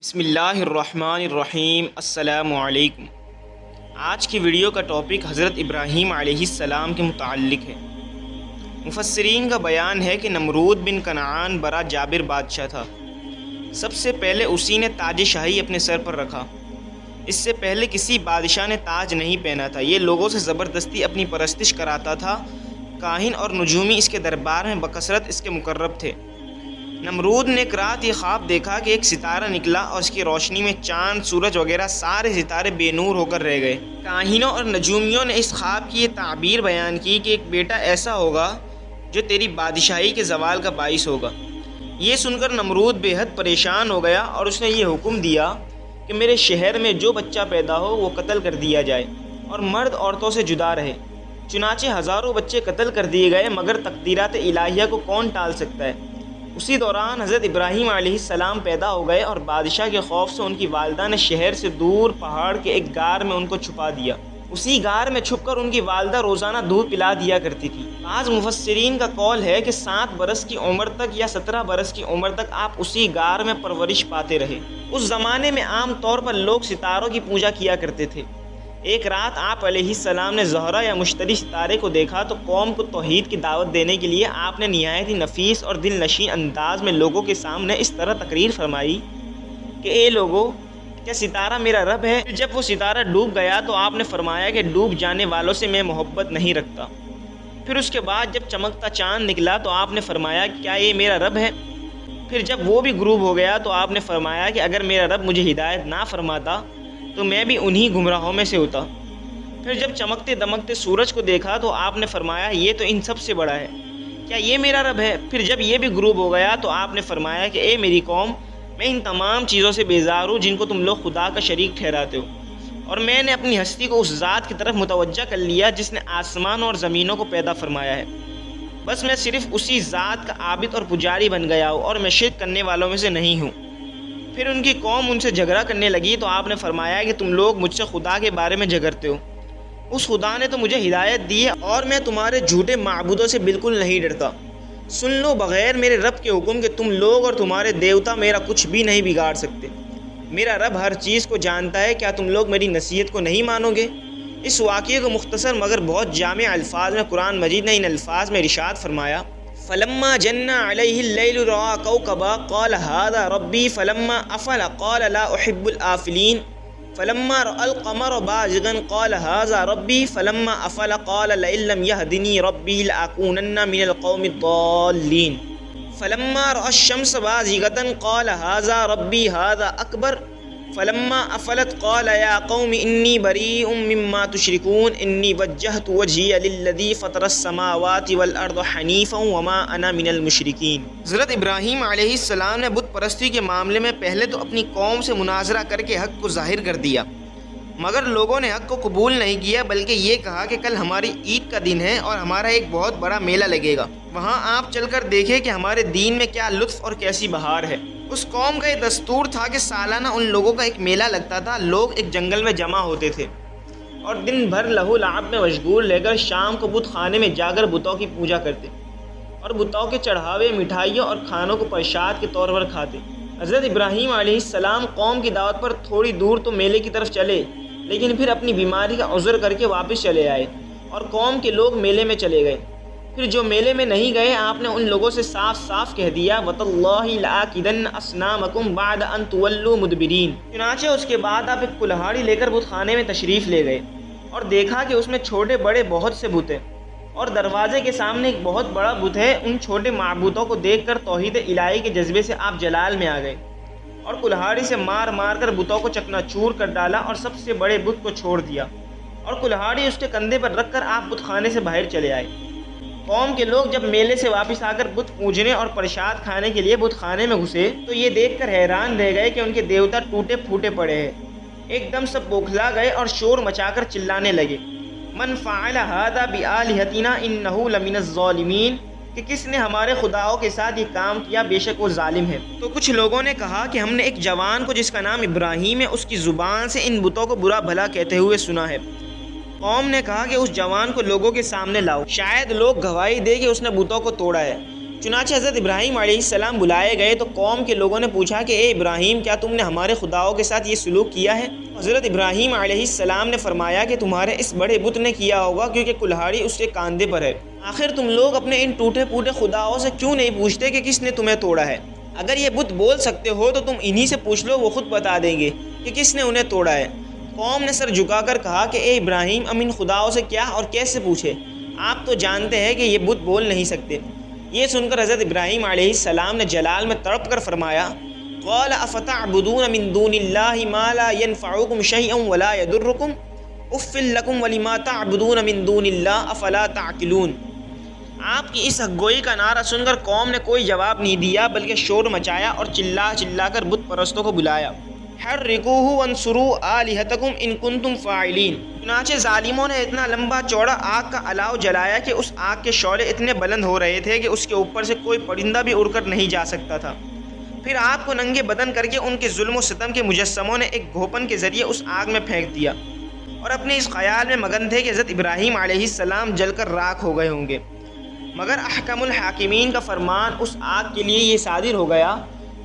بسم اللہ الرحمن الرحیم۔ السلام علیکم۔ آج کی ویڈیو کا ٹاپک حضرت ابراہیم علیہ السلام کے متعلق ہے۔ مفسرین کا بیان ہے کہ نمرود بن کنعان بڑا جابر بادشاہ تھا۔ سب سے پہلے اسی نے تاج شاہی اپنے سر پر رکھا۔ اس سے پہلے کسی بادشاہ نے تاج نہیں پہنا تھا۔ یہ لوگوں سے زبردستی اپنی پرستش کراتا تھا۔ کاہن اور نجومی اس کے دربار میں بکثرت اس کے مقرب تھے۔ نمرود نے ایک رات یہ خواب دیکھا کہ ایک ستارہ نکلا اور اس کی روشنی میں چاند، سورج وغیرہ سارے ستارے بے نور ہو کر رہ گئے۔ کاہنوں اور نجومیوں نے اس خواب کی یہ تعبیر بیان کی کہ ایک بیٹا ایسا ہوگا جو تیری بادشاہی کے زوال کا باعث ہوگا۔ یہ سن کر نمرود بے حد پریشان ہو گیا اور اس نے یہ حکم دیا کہ میرے شہر میں جو بچہ پیدا ہو وہ قتل کر دیا جائے اور مرد عورتوں سے جدا رہے۔ چنانچہ ہزاروں بچے قتل کر دیے گئے، مگر تقدیرات الہیہ کو کون ٹال سکتا ہے۔ اسی دوران حضرت ابراہیم علیہ السلام پیدا ہو گئے اور بادشاہ کے خوف سے ان کی والدہ نے شہر سے دور پہاڑ کے ایک غار میں ان کو چھپا دیا۔ اسی غار میں چھپ کر ان کی والدہ روزانہ دودھ پلا دیا کرتی تھی۔ بعض مفسرین کا قول ہے کہ 7 برس کی عمر تک یا 17 برس کی عمر تک آپ اسی غار میں پرورش پاتے رہے۔ اس زمانے میں عام طور پر لوگ ستاروں کی پوجا کیا کرتے تھے۔ ایک رات آپ علیہ السلام نے زہرہ یا مشتری ستارے کو دیکھا تو قوم کو توحید کی دعوت دینے کے لیے آپ نے نہایت ہی نفیس اور دل نشین انداز میں لوگوں کے سامنے اس طرح تقریر فرمائی کہ اے لوگو، کیا ستارہ میرا رب ہے؟ جب وہ ستارہ ڈوب گیا تو آپ نے فرمایا کہ ڈوب جانے والوں سے میں محبت نہیں رکھتا۔ پھر اس کے بعد جب چمکتا چاند نکلا تو آپ نے فرمایا کیا یہ میرا رب ہے؟ پھر جب وہ بھی غروب ہو گیا تو آپ نے فرمایا کہ اگر میرا رب مجھے ہدایت نہ فرماتا تو میں بھی انہی گمراہوں میں سے ہوتا۔ پھر جب چمکتے دمکتے سورج کو دیکھا تو آپ نے فرمایا یہ تو ان سب سے بڑا ہے، کیا یہ میرا رب ہے؟ پھر جب یہ بھی غروب ہو گیا تو آپ نے فرمایا کہ اے میری قوم، میں ان تمام چیزوں سے بیزار ہوں جن کو تم لوگ خدا کا شریک ٹھہراتے ہو، اور میں نے اپنی ہستی کو اس ذات کی طرف متوجہ کر لیا جس نے آسمان اور زمینوں کو پیدا فرمایا ہے۔ بس میں صرف اسی ذات کا عابد اور پجاری بن گیا ہوں اور میں شرک کرنے والوں میں سے نہیں ہوں۔ پھر ان کی قوم ان سے جھگڑا کرنے لگی تو آپ نے فرمایا کہ تم لوگ مجھ سے خدا کے بارے میں جھگڑتے ہو۔ اس خدا نے تو مجھے ہدایت دی ہے اور میں تمہارے جھوٹے معبودوں سے بالکل نہیں ڈرتا۔ سن لو بغیر میرے رب کے حکم کہ تم لوگ اور تمہارے دیوتا میرا کچھ بھی نہیں بگاڑ سکتے۔ میرا رب ہر چیز کو جانتا ہے، کیا تم لوگ میری نصیحت کو نہیں مانو گے؟ اس واقعے کو مختصر مگر بہت جامع الفاظ میں قرآن مجید نے ان الفاظ میں ارشاد فرمایا، فلما جن علیہ اللیل رأى کوکبا قال هذا ربی فلما افل قال لا احب الآفلین فلما رأى القمر بازغا قال هذا ربی فلما افل قال لئن لم يهدني ربی لأكونن من القوم الضالین فلما رأى الشمس بازغة قال هذا ربی هذا اکبر فلما افلت قال یا قوم انی بریء مما تشرکون انی وجہت وجہی للذی فطر السماوات والارض حنیفا وما انا من المشرکین۔ حضرت ابراہیم علیہ السلام نے بت پرستی کے معاملے میں پہلے تو اپنی قوم سے مناظرہ کر کے حق کو ظاہر کر دیا، مگر لوگوں نے حق کو قبول نہیں کیا، بلکہ یہ کہا کہ کل ہماری عید کا دن ہے اور ہمارا ایک بہت بڑا میلہ لگے گا، وہاں آپ چل کر دیکھیں کہ ہمارے دین میں کیا لطف اور کیسی بہار ہے۔ اس قوم کا یہ دستور تھا کہ سالانہ ان لوگوں کا ایک میلہ لگتا تھا۔ لوگ ایک جنگل میں جمع ہوتے تھے اور دن بھر لہو لعب میں مشغول رہ کر شام کو بت خانے میں جا کر بتوں کی پوجا کرتے اور بتوں کے چڑھاوے، مٹھائیوں اور کھانوں کو پرساد کے طور پر کھاتے۔ حضرت ابراہیم علیہ السلام قوم کی دعوت پر تھوڑی دور تو میلے کی طرف چلے، لیکن پھر اپنی بیماری کا عذر کر کے واپس چلے آئے اور قوم کے لوگ میلے میں چلے گئے۔ پھر جو میلے میں نہیں گئے آپ نے ان لوگوں سے صاف صاف کہہ دیا وَتَاللَّهِ لَآكِدَنَّ أَصْنَامَكُمْ بَعْدَ أَن تُوَلُّوا مُدْبِرِينَ۔ چنانچہ اس کے بعد آپ ایک کلہاڑی لے کر بت خانے میں تشریف لے گئے اور دیکھا کہ اس میں چھوٹے بڑے بہت سے بت ہیں اور دروازے کے سامنے ایک بہت بڑا بت ہے۔ ان چھوٹے معبودوں کو دیکھ کر توحید الہی کے جذبے سے آپ جلال میں آ گئے اور کلہاڑی سے مار مار کر بتوں کو چکنا چور کر ڈالا اور سب سے بڑے بت کو چھوڑ دیا اور کلہاڑی اس کے کندھے پر رکھ کر آپ بت خانے سے باہر چلے آئے۔ قوم کے لوگ جب میلے سے واپس آ کر بت پوجنے اور پرساد کھانے کے لیے بت خانے میں گھسے تو یہ دیکھ کر حیران رہ گئے کہ ان کے دیوتا ٹوٹے پھوٹے پڑے ہیں۔ ایک دم سب بوکھلا گئے اور شور مچا کر چلانے لگے، من فعل هذا بآلهتنا انه لمن الظالمین، کہ کس نے ہمارے خداؤں کے ساتھ یہ کام کیا، بے شک وہ ظالم ہے۔ تو کچھ لوگوں نے کہا کہ ہم نے ایک جوان کو جس کا نام ابراہیم ہے اس کی زبان سے ان بتوں کو برا بھلا کہتے ہوئے سنا ہے۔ قوم نے کہا کہ اس جوان کو لوگوں کے سامنے لاؤ، شاید لوگ گواہی دے کہ اس نے بتوں کو توڑا ہے۔ چنانچہ حضرت ابراہیم علیہ السلام بلائے گئے تو قوم کے لوگوں نے پوچھا کہ اے ابراہیم، کیا تم نے ہمارے خداؤں کے ساتھ یہ سلوک کیا ہے؟ حضرت ابراہیم علیہ السلام نے فرمایا کہ تمہارے اس بڑے بت نے کیا ہوگا، کیونکہ کلہاڑی اس کے کاندھے پر ہے۔ آخر تم لوگ اپنے ان ٹوٹے پھوٹے خداؤں سے کیوں نہیں پوچھتے کہ کس نے تمہیں توڑا ہے؟ اگر یہ بت بول سکتے ہو تو تم انہی سے پوچھ لو، وہ خود بتا دیں گے کہ کس نے انہیں توڑا ہے۔ قوم نے سر جھکا کر کہا کہ اے ابراہیم، ہم ان خداؤں سے کیا اور کیسے پوچھے؟ آپ تو جانتے ہیں کہ یہ بت بول نہیں سکتے۔ یہ سن کر حضرت ابراہیم علیہ السلام نے جلال میں تڑپ کر فرمایا، قال افتعبدون من دون اللہ ما لا ينفعکم شیئا ولا یضرکم اف لکم ولما تعبدون من دون اللہ افلا تعقلون۔ آپ کی اس حق گوئی کا نعرہ سن کر قوم نے کوئی جواب نہیں دیا، بلکہ شور مچایا اور چلا چلا کر بت پرستوں کو بلایا۔ حرقوہ وانصروا آلہتکم ان کنتم فاعلین۔ چنانچہ ظالموں نے اتنا لمبا چوڑا آگ کا الاؤ جلایا کہ اس آگ کے شعلے اتنے بلند ہو رہے تھے کہ اس کے اوپر سے کوئی پرندہ بھی اڑ کر نہیں جا سکتا تھا۔ پھر آپ کو ننگے بدن کر کے ان کے ظلم و ستم کے مجسموں نے ایک گھوپن کے ذریعے اس آگ میں پھینک دیا، اور اپنے اس خیال میں مگن تھے کہ حضرت ابراہیم علیہ السلام جل کر راکھ ہو گئے ہوں گے۔ مگر احکم الحاکمین کا فرمان اس آگ کے لیے یہ صادر ہو گیا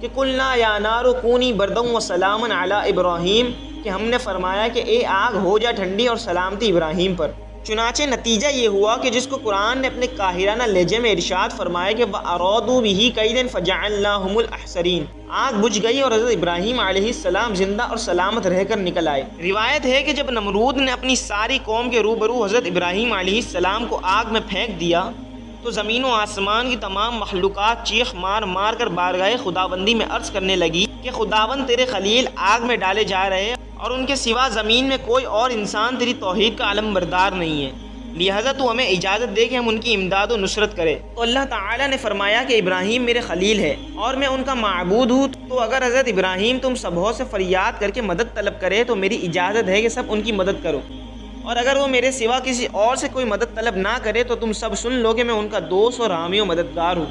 کہ قلنا یا نار کونی بردا وسلاما علی ابراہیم، کہ ہم نے فرمایا کہ اے آگ ہو جا ٹھنڈی اور سلامتی ابراہیم پر۔ چنانچہ نتیجہ یہ ہوا کہ جس کو قرآن نے اپنے قاہرانہ لہجے میں ارشاد فرمایا کہ وَأَرَادُوا بِهِ كَيْدًا فَجَعَلْنَاهُمُ الْأَخْسَرِينَ، آگ بجھ گئی اور حضرت ابراہیم علیہ السلام زندہ اور سلامت رہ کر نکل آئے۔ روایت ہے کہ جب نمرود نے اپنی ساری قوم کے روبرو حضرت ابراہیم علیہ السلام کو آگ میں پھینک دیا تو زمین و آسمان کی تمام مخلوقات چیخ مار مار کر بارگاہ خداوندی میں عرض کرنے لگی کہ خداوند، تیرے خلیل آگ میں ڈالے جا رہے اور ان کے سوا زمین میں کوئی اور انسان تیری توحید کا علم بردار نہیں ہے، لہذا تو ہمیں اجازت دے کہ ہم ان کی امداد و نصرت کریں۔ تو اللہ تعالیٰ نے فرمایا کہ ابراہیم میرے خلیل ہے اور میں ان کا معبود ہوں، تو اگر حضرت ابراہیم تم سبھوں سے فریاد کر کے مدد طلب کرے تو میری اجازت ہے کہ سب ان کی مدد کرو، اور اگر وہ میرے سوا کسی اور سے کوئی مدد طلب نہ کرے تو تم سب سن لو کہ میں ان کا دوست اور حامی و مددگار ہوں،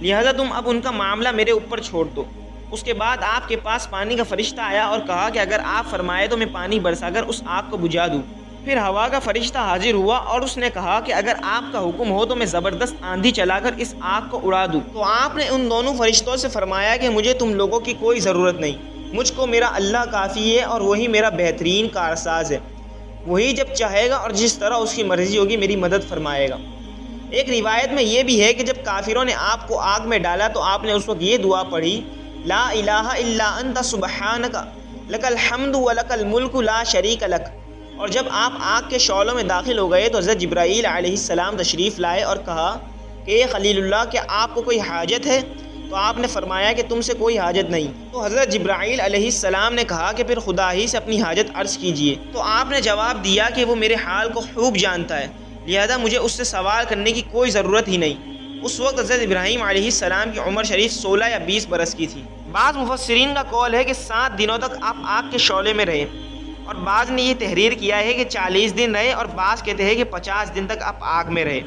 لہذا تم اب ان کا معاملہ میرے اوپر چھوڑ دو۔ اس کے بعد آپ کے پاس پانی کا فرشتہ آیا اور کہا کہ اگر آپ فرمائے تو میں پانی برسا کر اس آگ کو بجھا دوں۔ پھر ہوا کا فرشتہ حاضر ہوا اور اس نے کہا کہ اگر آپ کا حکم ہو تو میں زبردست آندھی چلا کر اس آگ کو اڑا دوں۔ تو آپ نے ان دونوں فرشتوں سے فرمایا کہ مجھے تم لوگوں کی کوئی ضرورت نہیں، مجھ کو میرا اللہ کافی ہے اور وہی میرا بہترین کارساز ہے، وہی جب چاہے گا اور جس طرح اس کی مرضی ہوگی میری مدد فرمائے گا۔ ایک روایت میں یہ بھی ہے کہ جب کافروں نے آپ کو آگ میں ڈالا تو آپ نے اس وقت یہ دعا پڑھی، لا الہ الا انت سبحانک لک الحمد ولک الملک لا شریک لک۔ اور جب آپ آگ کے شعلوں میں داخل ہو گئے تو حضرت جبرائیل علیہ السلام تشریف لائے اور کہا کہ اے خلیل اللہ، کیا آپ کو کوئی حاجت ہے؟ تو آپ نے فرمایا کہ تم سے کوئی حاجت نہیں۔ تو حضرت جبرائیل علیہ السلام نے کہا کہ پھر خدا ہی سے اپنی حاجت عرض کیجیے۔ تو آپ نے جواب دیا کہ وہ میرے حال کو خوب جانتا ہے، لہذا مجھے اس سے سوال کرنے کی کوئی ضرورت ہی نہیں۔ اس وقت حضرت ابراہیم علیہ السلام کی عمر شریف 16 یا 20 برس کی تھی۔ بعض مفسرین کا قول ہے کہ 7 دنوں تک آپ آگ کے شعلے میں رہے، اور بعض نے یہ تحریر کیا ہے کہ 40 دن رہے، اور بعض کہتے ہیں کہ 50 دن تک آپ آگ میں رہے۔